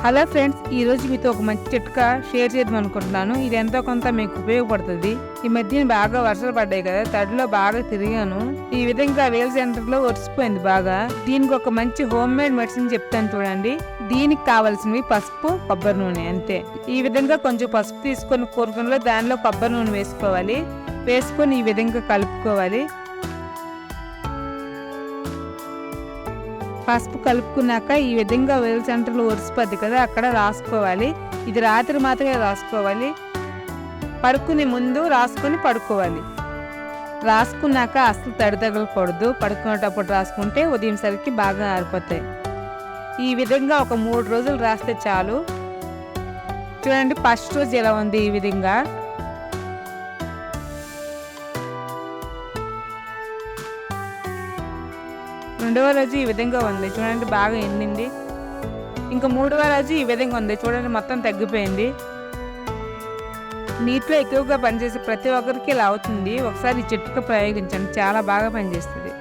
Hello friends, ఈరోజు మీతో ఒక మంచి చిట్కా షేర్ చేద్దాం అనుకుంటున్నాను. ఇది ఎంతో కొంత మీకు ఉపయోగపడుతుంది. ఈ మధ్యన బాగా వర్షాలు పడ్డాయి కదా, తడిలో బాగా తిరిగాను. ఈ విధంగా వేల్ సెంటర్లో ఒరిసిపోయింది బాగా. దీనికి ఒక మంచి హోమ్ మేడ్ మెడిసిన్ చెప్తాను చూడండి. దీనికి కావాల్సినవి పసుపు, కొబ్బరి నూనె, అంతే. ఈ విధంగా కొంచెం పసుపు తీసుకొని కూరగాయలో దానిలో కొబ్బరి నూనె వేసుకోవాలి. వేసుకొని ఈ విధంగా కలుపుకోవాలి. పసుపు కలుపుకున్నాక ఈ విధంగా వేల్ సెంటర్లో ఒరిసిపోద్ది కదా, అక్కడ రాసుకోవాలి. ఇది రాత్రి మాత్రమే రాసుకోవాలి. పడుకునే ముందు రాసుకొని పడుకోవాలి. రాసుకున్నాక అస్సలు తడి తగలకూడదు. పడుకునేటప్పుడు రాసుకుంటే ఉదయం సరికి బాగా ఆరిపోతాయి. ఈ విధంగా ఒక 3 రోజులు రాస్తే చాలు. చూడండి, ఫస్ట్ రోజు ఎలా ఉంది ఈ విధంగా. రెండవ రోజు ఈ విధంగా ఉంది చూడండి, బాగా ఎండింది. ఇంకా మూడవ రోజు ఈ విధంగా ఉంది చూడండి, మొత్తం తగ్గిపోయింది. నీటిలో ఎక్కువగా పనిచేసే ప్రతి ఒక్కరికి ఇలా అవుతుంది. ఒకసారి ఈ చిట్కా ప్రయోగించండి, చాలా బాగా పనిచేస్తుంది.